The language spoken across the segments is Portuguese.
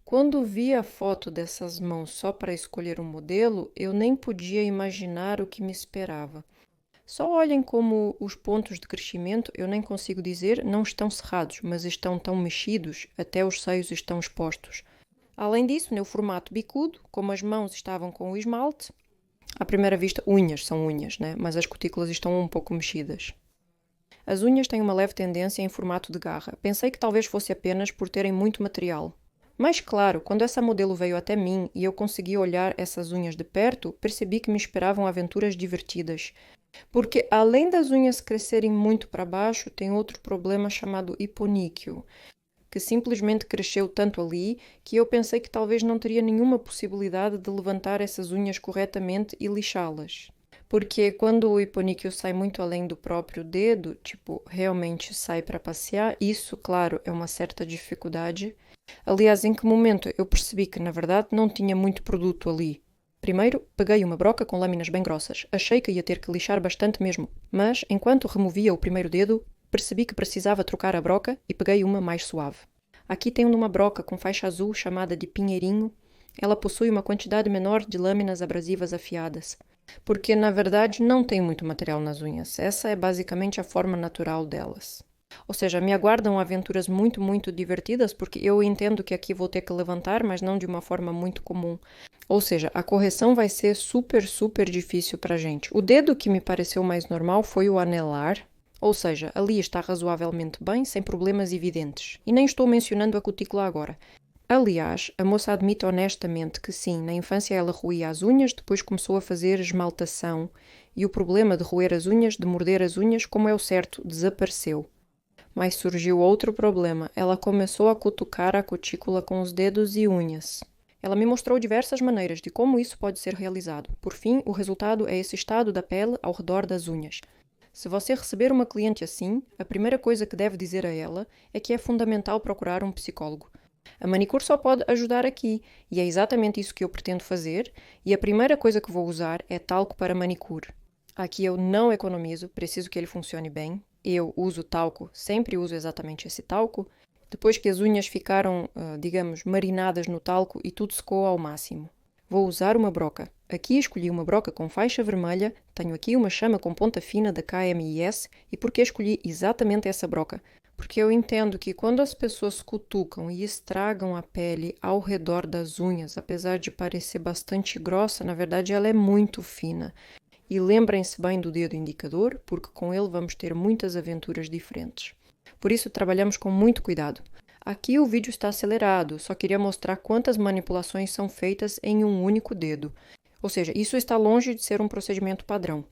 Quando vi a foto dessas mãos só para escolher um modelo, eu nem podia imaginar o que me esperava. Só olhem como os pontos de crescimento, eu nem consigo dizer, não estão cerrados, mas estão tão mexidos, até os seios estão expostos. Além disso, no formato bicudo, como as mãos estavam com o esmalte, à primeira vista, unhas são unhas, né? Mas as cutículas estão um pouco mexidas. As unhas têm uma leve tendência em formato de garra. Pensei que talvez fosse apenas por terem muito material. Mas claro, quando essa modelo veio até mim e eu consegui olhar essas unhas de perto, percebi que me esperavam aventuras divertidas. Porque além das unhas crescerem muito para baixo, tem outro problema chamado hiponíquio, que simplesmente cresceu tanto ali que eu pensei que talvez não teria nenhuma possibilidade de levantar essas unhas corretamente e lixá-las. Porque quando o hiponíquio sai muito além do próprio dedo, tipo, realmente sai para passear, isso, claro, é uma certa dificuldade. Aliás, em que momento eu percebi que, na verdade, não tinha muito produto ali. Primeiro, peguei uma broca com lâminas bem grossas. Achei que ia ter que lixar bastante mesmo, mas, enquanto removia o primeiro dedo, percebi que precisava trocar a broca e peguei uma mais suave. Aqui tenho uma broca com faixa azul chamada de pinheirinho. Ela possui uma quantidade menor de lâminas abrasivas afiadas, porque na verdade não tem muito material nas unhas. Essa é basicamente a forma natural delas. Ou seja, me aguardam aventuras muito, muito divertidas, porque eu entendo que aqui vou ter que levantar, mas não de uma forma muito comum. Ou seja, a correção vai ser super, super difícil para a gente. O dedo que me pareceu mais normal foi o anelar, ou seja, ali está razoavelmente bem, sem problemas evidentes. E nem estou mencionando a cutícula agora. Aliás, a moça admite honestamente que sim, na infância ela roía as unhas, depois começou a fazer esmaltação e o problema de roer as unhas, de morder as unhas, como é o certo, desapareceu. Mas surgiu outro problema. Ela começou a cutucar a cutícula com os dedos e unhas. Ela me mostrou diversas maneiras de como isso pode ser realizado. Por fim, o resultado é esse estado da pele ao redor das unhas. Se você receber uma cliente assim, a primeira coisa que deve dizer a ela é que é fundamental procurar um psicólogo. A manicure só pode ajudar aqui, e é exatamente isso que eu pretendo fazer, e a primeira coisa que vou usar é talco para manicure. Aqui eu não economizo, preciso que ele funcione bem. Eu uso talco, sempre uso exatamente esse talco. Depois que as unhas ficaram, digamos, marinadas no talco e tudo secou ao máximo. Vou usar uma broca. Aqui escolhi uma broca com faixa vermelha, tenho aqui uma chama com ponta fina da KMIS. E por que escolhi exatamente essa broca? Porque eu entendo que quando as pessoas cutucam e estragam a pele ao redor das unhas, apesar de parecer bastante grossa, na verdade ela é muito fina. E lembrem-se bem do dedo indicador, porque com ele vamos ter muitas aventuras diferentes. Por isso trabalhamos com muito cuidado. Aqui o vídeo está acelerado, só queria mostrar quantas manipulações são feitas em um único dedo. Ou seja, isso está longe de ser um procedimento padrão.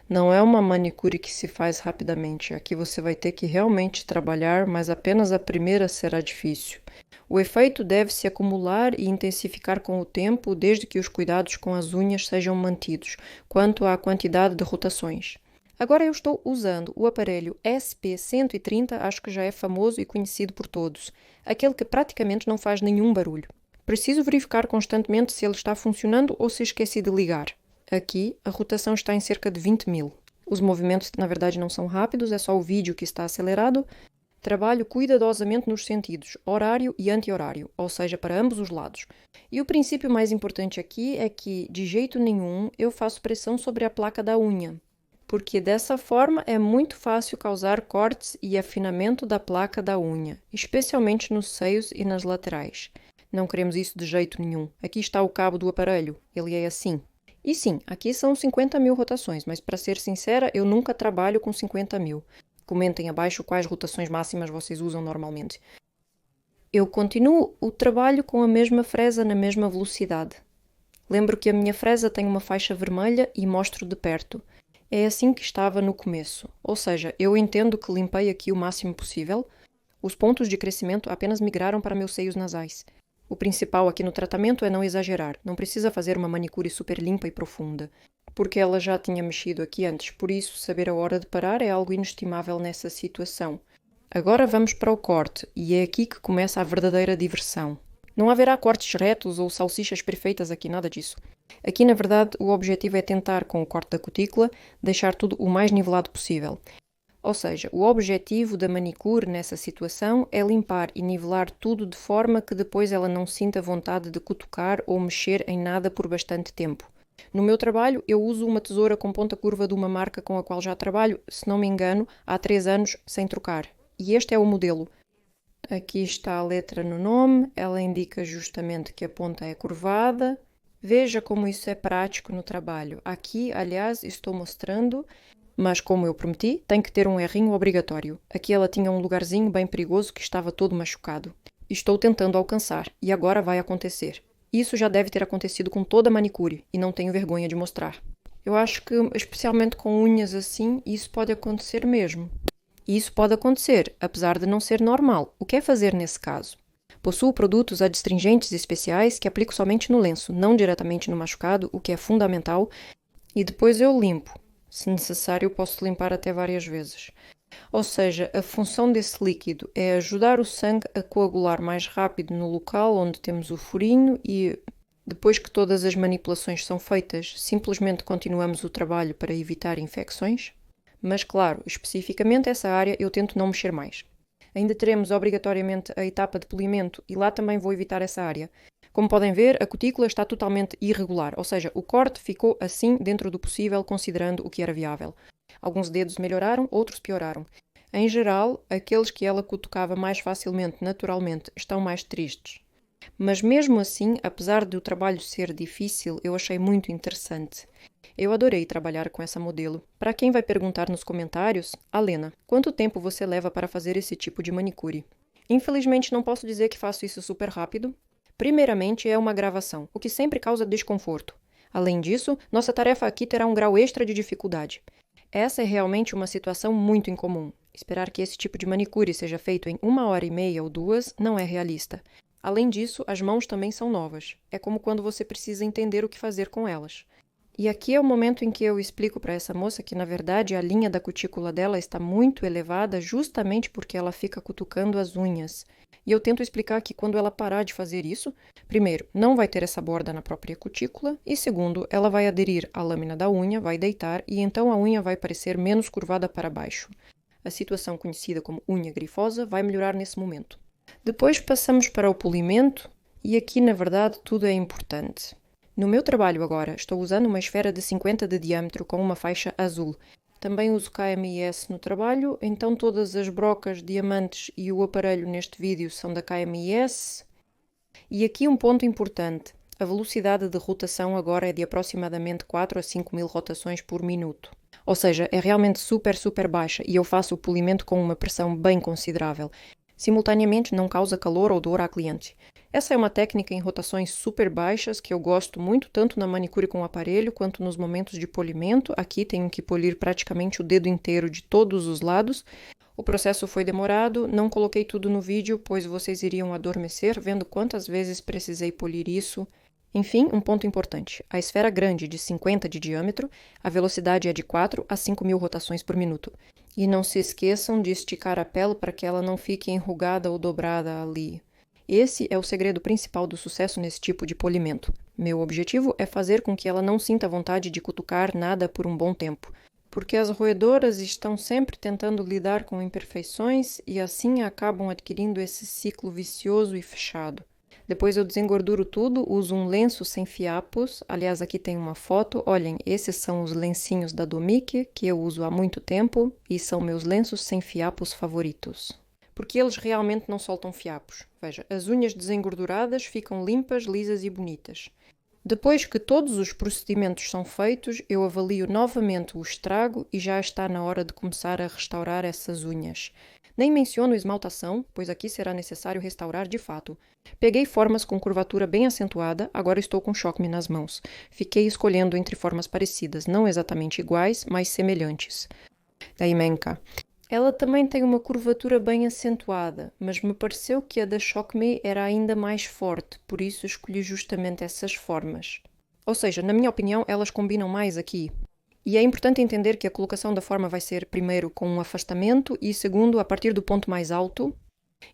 Não é uma manicure que se faz rapidamente. Aqui você vai ter que realmente trabalhar, mas apenas a primeira será difícil. O efeito deve se acumular e intensificar com o tempo, desde que os cuidados com as unhas sejam mantidos, quanto à quantidade de rotações. Agora eu estou usando o aparelho SP130, acho que já é famoso e conhecido por todos, aquele que praticamente não faz nenhum barulho. Preciso verificar constantemente se ele está funcionando ou se esqueci de ligar. Aqui, a rotação está em cerca de 20.000. Os movimentos, na verdade, não são rápidos, é só o vídeo que está acelerado. Trabalho cuidadosamente nos sentidos, horário e anti-horário, ou seja, para ambos os lados. E o princípio mais importante aqui é que, de jeito nenhum, eu faço pressão sobre a placa da unha, porque dessa forma é muito fácil causar cortes e afinamento da placa da unha, especialmente nos seios e nas laterais. Não queremos isso de jeito nenhum. Aqui está o cabo do aparelho, ele é assim. E sim, aqui são 50.000 rotações, mas para ser sincera, eu nunca trabalho com 50.000. Comentem abaixo quais rotações máximas vocês usam normalmente. Eu continuo o trabalho com a mesma fresa na mesma velocidade. Lembro que a minha fresa tem uma faixa vermelha e mostro de perto. É assim que estava no começo, ou seja, eu entendo que limpei aqui o máximo possível. Os pontos de crescimento apenas migraram para meus seios nasais. O principal aqui no tratamento é não exagerar, não precisa fazer uma manicure super limpa e profunda, porque ela já tinha mexido aqui antes, por isso saber a hora de parar é algo inestimável nessa situação. Agora vamos para o corte, e é aqui que começa a verdadeira diversão. Não haverá cortes retos ou salsichas perfeitas aqui, nada disso. Aqui, na verdade, o objetivo é tentar, com o corte da cutícula, deixar tudo o mais nivelado possível. Ou seja, o objetivo da manicure nessa situação é limpar e nivelar tudo de forma que depois ela não sinta vontade de cutucar ou mexer em nada por bastante tempo. No meu trabalho, eu uso uma tesoura com ponta curva de uma marca com a qual já trabalho, se não me engano, há 3 anos sem trocar. E este é o modelo. Aqui está a letra no nome, ela indica justamente que a ponta é curvada. Veja como isso é prático no trabalho. Aqui, aliás, estou mostrando, mas como eu prometi, tem que ter um errinho obrigatório. Aqui ela tinha um lugarzinho bem perigoso que estava todo machucado. Estou tentando alcançar, e agora vai acontecer. Isso já deve ter acontecido com toda a manicure, e não tenho vergonha de mostrar. Eu acho que, especialmente com unhas assim, isso pode acontecer mesmo. E isso pode acontecer, apesar de não ser normal. O que é fazer nesse caso? Possuo produtos adstringentes especiais que aplico somente no lenço, não diretamente no machucado, o que é fundamental, e depois eu limpo. Se necessário, posso limpar até várias vezes. Ou seja, a função desse líquido é ajudar o sangue a coagular mais rápido no local onde temos o furinho e, depois que todas as manipulações são feitas, simplesmente continuamos o trabalho para evitar infecções. Mas, claro, especificamente essa área eu tento não mexer mais. Ainda teremos obrigatoriamente a etapa de polimento e lá também vou evitar essa área. Como podem ver, a cutícula está totalmente irregular, ou seja, o corte ficou assim dentro do possível considerando o que era viável. Alguns dedos melhoraram, outros pioraram. Em geral, aqueles que ela cutucava mais facilmente, naturalmente, estão mais tristes. Mas mesmo assim, apesar do trabalho ser difícil, eu achei muito interessante. Eu adorei trabalhar com essa modelo. Para quem vai perguntar nos comentários, Alena, quanto tempo você leva para fazer esse tipo de manicure? Infelizmente não posso dizer que faço isso super rápido. Primeiramente é uma gravação, o que sempre causa desconforto. Além disso, nossa tarefa aqui terá um grau extra de dificuldade. Essa é realmente uma situação muito incomum. Esperar que esse tipo de manicure seja feito em 1h30 ou 2 não é realista. Além disso, as mãos também são novas. É como quando você precisa entender o que fazer com elas. E aqui é o momento em que eu explico para essa moça que, na verdade, a linha da cutícula dela está muito elevada justamente porque ela fica cutucando as unhas. E eu tento explicar que quando ela parar de fazer isso, primeiro, não vai ter essa borda na própria cutícula e, segundo, ela vai aderir à lâmina da unha, vai deitar e então a unha vai parecer menos curvada para baixo. A situação conhecida como unha grifosa vai melhorar nesse momento. Depois passamos para o polimento e aqui, na verdade, tudo é importante. No meu trabalho agora, estou usando uma esfera de 50 de diâmetro com uma faixa azul. Também uso KMIS no trabalho, então todas as brocas, diamantes e o aparelho neste vídeo são da KMIS. E aqui um ponto importante, a velocidade de rotação agora é de aproximadamente 4 a 5 mil rotações por minuto. Ou seja, é realmente super baixa e eu faço o polimento com uma pressão bem considerável. Simultaneamente não causa calor ou dor à cliente. Essa é uma técnica em rotações super baixas que eu gosto muito, tanto na manicure com o aparelho quanto nos momentos de polimento. Aqui tenho que polir praticamente o dedo inteiro de todos os lados. O processo foi demorado, não coloquei tudo no vídeo, pois vocês iriam adormecer vendo quantas vezes precisei polir isso. Enfim, um ponto importante. A esfera grande de 50 de diâmetro, a velocidade é de 4 a 5 mil rotações por minuto. E não se esqueçam de esticar a pele para que ela não fique enrugada ou dobrada ali. Esse é o segredo principal do sucesso nesse tipo de polimento. Meu objetivo é fazer com que ela não sinta vontade de cutucar nada por um bom tempo, porque as roedoras estão sempre tentando lidar com imperfeições e assim acabam adquirindo esse ciclo vicioso e fechado. Depois eu desengorduro tudo, uso um lenço sem fiapos. Aliás, aqui tem uma foto. Olhem, esses são os lencinhos da Domique, que eu uso há muito tempo, e são meus lenços sem fiapos favoritos. Porque eles realmente não soltam fiapos. Veja, as unhas desengorduradas ficam limpas, lisas e bonitas. Depois que todos os procedimentos são feitos, eu avalio novamente o estrago e já está na hora de começar a restaurar essas unhas. Nem menciono esmaltação, pois aqui será necessário restaurar de fato. Peguei formas com curvatura bem acentuada, agora estou com Shock Me nas mãos. Fiquei escolhendo entre formas parecidas, não exatamente iguais, mas semelhantes. Da Imenca. Ela também tem uma curvatura bem acentuada, mas me pareceu que a da Shock Me era ainda mais forte, por isso escolhi justamente essas formas. Ou seja, na minha opinião, elas combinam mais aqui. E é importante entender que a colocação da forma vai ser primeiro com um afastamento e segundo, a partir do ponto mais alto.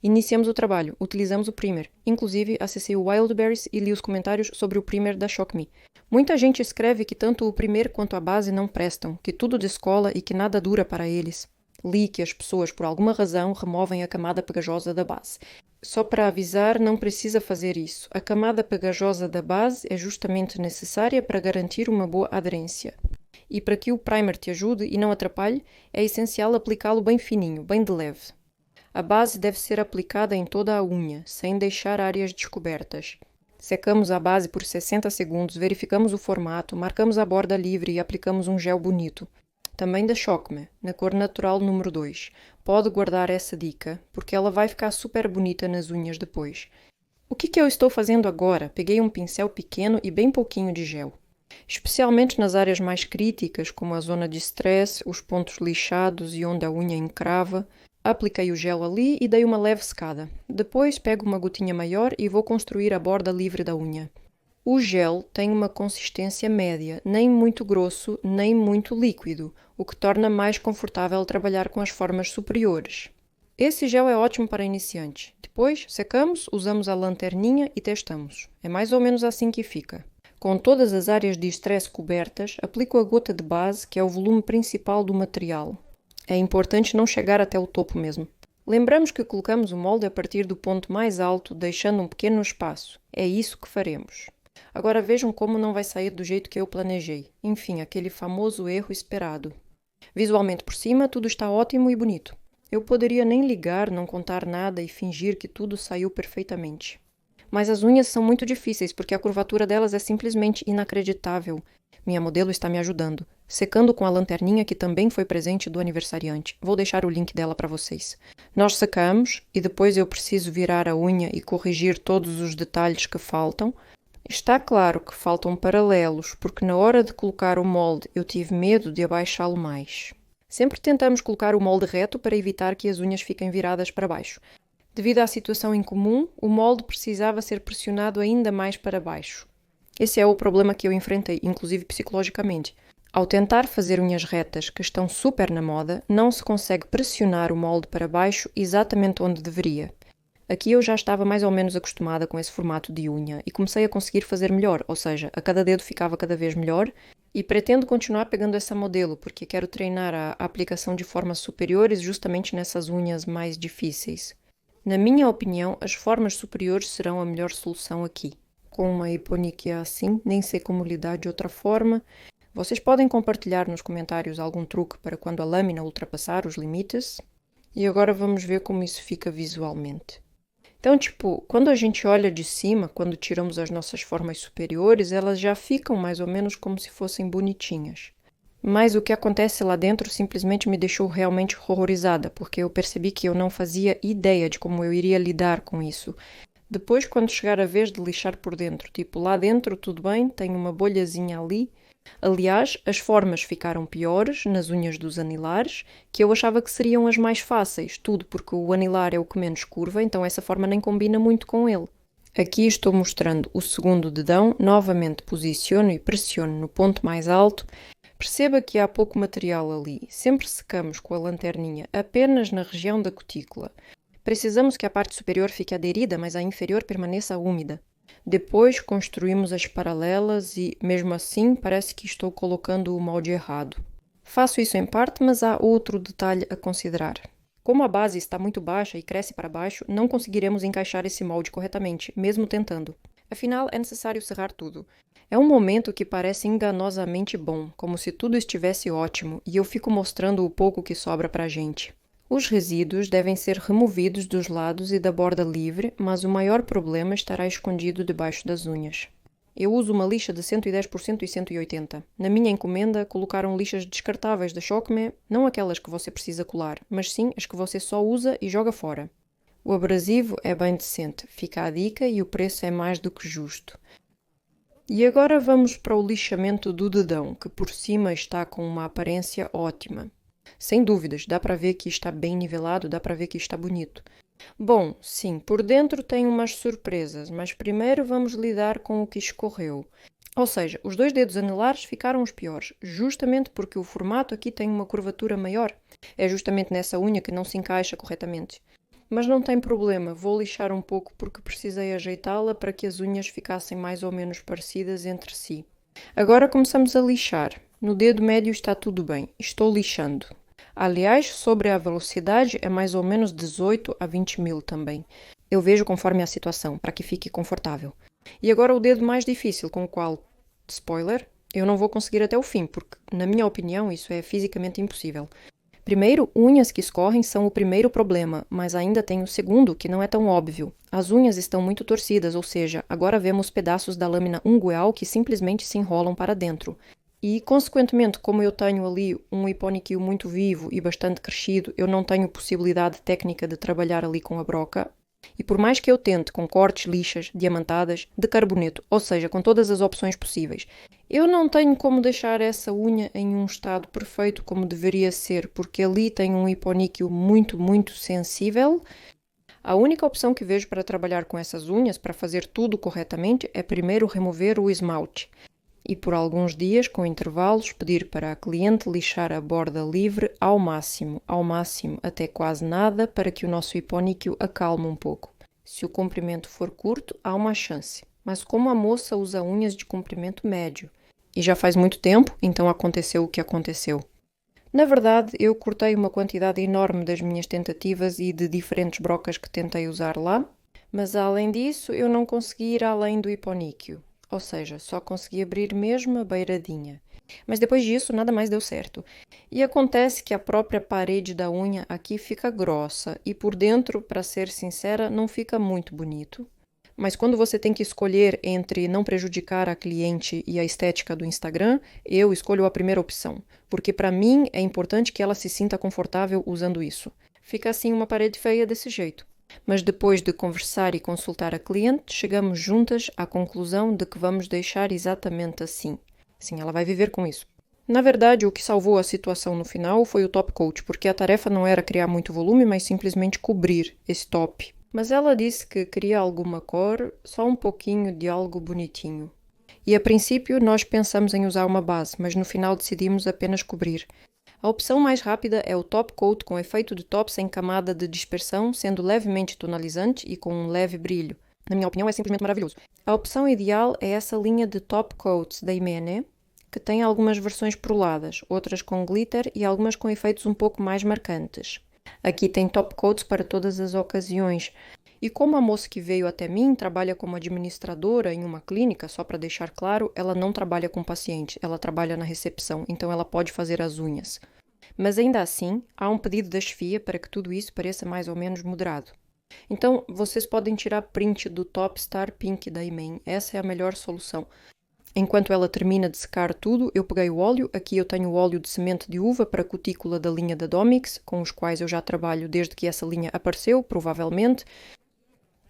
Iniciamos o trabalho, utilizamos o primer. Inclusive, acessei o Wildberries e li os comentários sobre o primer da Shock Me. Muita gente escreve que tanto o primer quanto a base não prestam, que tudo descola e que nada dura para eles. Li que as pessoas, por alguma razão, removem a camada pegajosa da base. Só para avisar, não precisa fazer isso. A camada pegajosa da base é justamente necessária para garantir uma boa aderência. E para que o primer te ajude e não atrapalhe, é essencial aplicá-lo bem fininho, bem de leve. A base deve ser aplicada em toda a unha, sem deixar áreas descobertas. Secamos a base por 60 segundos, verificamos o formato, marcamos a borda livre e aplicamos um gel bonito. Também da Shokme, na cor natural número 2. Pode guardar essa dica, porque ela vai ficar super bonita nas unhas depois. O que eu estou fazendo agora? Peguei um pincel pequeno e bem pouquinho de gel. Especialmente nas áreas mais críticas, como a zona de stress, os pontos lixados e onde a unha encrava, apliquei o gel ali e dei uma leve secada. Depois pego uma gotinha maior e vou construir a borda livre da unha. O gel tem uma consistência média, nem muito grosso, nem muito líquido, o que torna mais confortável trabalhar com as formas superiores. Esse gel é ótimo para iniciantes. Depois, secamos, usamos a lanterninha e testamos. É mais ou menos assim que fica. Com todas as áreas de estresse cobertas, aplico a gota de base, que é o volume principal do material. É importante não chegar até o topo mesmo. Lembramos que colocamos o molde a partir do ponto mais alto, deixando um pequeno espaço. É isso que faremos. Agora vejam como não vai sair do jeito que eu planejei. Enfim, aquele famoso erro esperado. Visualmente por cima, tudo está ótimo e bonito. Eu poderia nem ligar, não contar nada e fingir que tudo saiu perfeitamente. Mas as unhas são muito difíceis porque a curvatura delas é simplesmente inacreditável. Minha modelo está me ajudando, secando com a lanterninha que também foi presente do aniversariante. Vou deixar o link dela para vocês. Nós secamos e depois eu preciso virar a unha e corrigir todos os detalhes que faltam. Está claro que faltam paralelos, porque na hora de colocar o molde eu tive medo de abaixá-lo mais. Sempre tentamos colocar o molde reto para evitar que as unhas fiquem viradas para baixo. Devido à situação incomum, o molde precisava ser pressionado ainda mais para baixo. Esse é o problema que eu enfrentei, inclusive psicologicamente. Ao tentar fazer unhas retas, que estão super na moda, não se consegue pressionar o molde para baixo exatamente onde deveria. Aqui eu já estava mais ou menos acostumada com esse formato de unha e comecei a conseguir fazer melhor, ou seja, a cada dedo ficava cada vez melhor e pretendo continuar pegando essa modelo porque quero treinar a aplicação de formas superiores justamente nessas unhas mais difíceis. Na minha opinião, as formas superiores serão a melhor solução aqui. Com uma hiponiquia assim, nem sei como lidar de outra forma. Vocês podem compartilhar nos comentários algum truque para quando a lâmina ultrapassar os limites. E agora vamos ver como isso fica visualmente. Então, quando a gente olha de cima, quando tiramos as nossas formas superiores, elas já ficam mais ou menos como se fossem bonitinhas. Mas o que acontece lá dentro simplesmente me deixou realmente horrorizada, porque eu percebi que eu não fazia ideia de como eu iria lidar com isso. Depois, quando chegar a vez de lixar por dentro, lá dentro tudo bem, tem uma bolhazinha ali. Aliás, as formas ficaram piores nas unhas dos anilares, que eu achava que seriam as mais fáceis, tudo porque o anilar é o que menos curva, então essa forma nem combina muito com ele. Aqui estou mostrando o segundo dedão, novamente posiciono e pressiono no ponto mais alto. Perceba que há pouco material ali. Sempre secamos com a lanterninha apenas na região da cutícula. Precisamos que a parte superior fique aderida, mas a inferior permaneça úmida. Depois construímos as paralelas e, mesmo assim, parece que estou colocando o molde errado. Faço isso em parte, mas há outro detalhe a considerar. Como a base está muito baixa e cresce para baixo, não conseguiremos encaixar esse molde corretamente, mesmo tentando. Afinal, é necessário serrar tudo. É um momento que parece enganosamente bom, como se tudo estivesse ótimo, e eu fico mostrando o pouco que sobra para a gente. Os resíduos devem ser removidos dos lados e da borda livre, mas o maior problema estará escondido debaixo das unhas. Eu uso uma lixa de 110 por 180. Na minha encomenda, colocaram lixas descartáveis da Shokme, não aquelas que você precisa colar, mas sim as que você só usa e joga fora. O abrasivo é bem decente, fica a dica e o preço é mais do que justo. E agora vamos para o lixamento do dedão, que por cima está com uma aparência ótima. Sem dúvidas, dá para ver que está bem nivelado, dá para ver que está bonito. Bom, sim, por dentro tem umas surpresas, mas primeiro vamos lidar com o que escorreu. Ou seja, os dois dedos anelares ficaram os piores, justamente porque o formato aqui tem uma curvatura maior. É justamente nessa unha que não se encaixa corretamente. Mas não tem problema, vou lixar um pouco porque precisei ajeitá-la para que as unhas ficassem mais ou menos parecidas entre si. Agora começamos a lixar. No dedo médio está tudo bem, estou lixando. Aliás, sobre a velocidade, é mais ou menos 18 a 20 mil também. Eu vejo conforme a situação, para que fique confortável. E agora o dedo mais difícil, com o qual, spoiler, eu não vou conseguir até o fim, porque, na minha opinião, isso é fisicamente impossível. Primeiro, unhas que escorrem são o primeiro problema, mas ainda tem o segundo, que não é tão óbvio. As unhas estão muito torcidas, ou seja, agora vemos pedaços da lâmina ungueal que simplesmente se enrolam para dentro. E, consequentemente, como eu tenho ali um hiponíqueo muito vivo e bastante crescido, eu não tenho possibilidade técnica de trabalhar ali com a broca. E por mais que eu tente com cortes, lixas, diamantadas, de carboneto, ou seja, com todas as opções possíveis, eu não tenho como deixar essa unha em um estado perfeito como deveria ser, porque ali tem um hiponíqueo muito, muito sensível. A única opção que vejo para trabalhar com essas unhas, para fazer tudo corretamente, é primeiro remover o esmalte. E por alguns dias, com intervalos, pedir para a cliente lixar a borda livre ao máximo, até quase nada, para que o nosso hiponíqueo acalme um pouco. Se o comprimento for curto, há uma chance, mas como a moça usa unhas de comprimento médio, e já faz muito tempo, então aconteceu o que aconteceu. Na verdade, eu cortei uma quantidade enorme das minhas tentativas e de diferentes brocas que tentei usar lá, mas além disso, eu não consegui ir além do hiponíqueo. Ou seja, só consegui abrir mesmo a beiradinha. Mas depois disso, nada mais deu certo. E acontece que a própria parede da unha aqui fica grossa e por dentro, para ser sincera, não fica muito bonito. Mas quando você tem que escolher entre não prejudicar a cliente e a estética do Instagram, eu escolho a primeira opção, porque para mim é importante que ela se sinta confortável usando isso. Fica assim uma parede feia desse jeito. Mas depois de conversar e consultar a cliente, chegamos juntas à conclusão de que vamos deixar exatamente assim. Sim, ela vai viver com isso. Na verdade, o que salvou a situação no final foi o top coat, porque a tarefa não era criar muito volume, mas simplesmente cobrir esse top. Mas ela disse que queria alguma cor, só um pouquinho de algo bonitinho. E a princípio nós pensamos em usar uma base, mas no final decidimos apenas cobrir. A opção mais rápida é o top coat com efeito de top sem camada de dispersão, sendo levemente tonalizante e com um leve brilho. Na minha opinião, é simplesmente maravilhoso. A opção ideal é essa linha de top coats da Imene, que tem algumas versões peroladas, outras com glitter e algumas com efeitos um pouco mais marcantes. Aqui tem top coats para todas as ocasiões. E como a moça que veio até mim trabalha como administradora em uma clínica, só para deixar claro, ela não trabalha com paciente, ela trabalha na recepção, então ela pode fazer as unhas. Mas ainda assim, há um pedido da chefia para que tudo isso pareça mais ou menos moderado. Então, vocês podem tirar print do Top Star Pink da Imen, essa é a melhor solução. Enquanto ela termina de secar tudo, eu peguei o óleo, aqui eu tenho o óleo de semente de uva para a cutícula da linha da Domix, com os quais eu já trabalho desde que essa linha apareceu, provavelmente.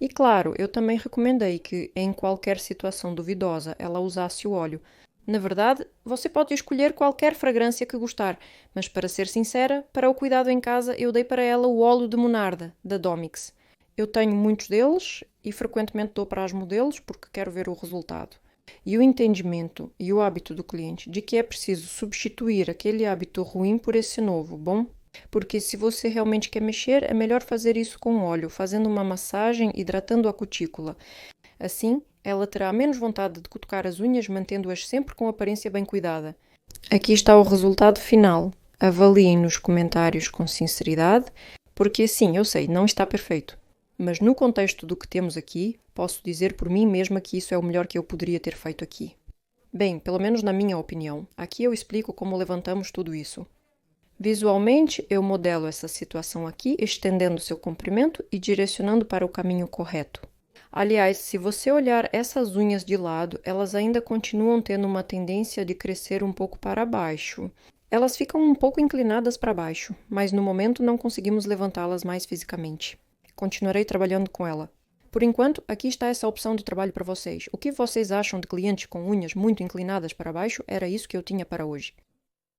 E claro, eu também recomendei que, em qualquer situação duvidosa, ela usasse o óleo. Na verdade, você pode escolher qualquer fragrância que gostar, mas para ser sincera, para o cuidado em casa eu dei para ela o óleo de monarda, da Domix. Eu tenho muitos deles e frequentemente dou para as modelos porque quero ver o resultado. E o entendimento e o hábito do cliente de que é preciso substituir aquele hábito ruim por esse novo, bom? Porque se você realmente quer mexer, é melhor fazer isso com óleo, fazendo uma massagem, hidratando a cutícula. Assim, ela terá menos vontade de cutucar as unhas, mantendo-as sempre com aparência bem cuidada. Aqui está o resultado final. Avaliem nos comentários com sinceridade, porque sim, eu sei, não está perfeito. Mas no contexto do que temos aqui, posso dizer por mim mesma que isso é o melhor que eu poderia ter feito aqui. Bem, pelo menos na minha opinião. Aqui eu explico como levantamos tudo isso. Visualmente, eu modelo essa situação aqui, estendendo seu comprimento e direcionando para o caminho correto. Aliás, se você olhar essas unhas de lado, elas ainda continuam tendo uma tendência de crescer um pouco para baixo. Elas ficam um pouco inclinadas para baixo, mas no momento não conseguimos levantá-las mais fisicamente. Continuarei trabalhando com ela. Por enquanto, aqui está essa opção de trabalho para vocês. O que vocês acham de clientes com unhas muito inclinadas para baixo? Era isso que eu tinha para hoje.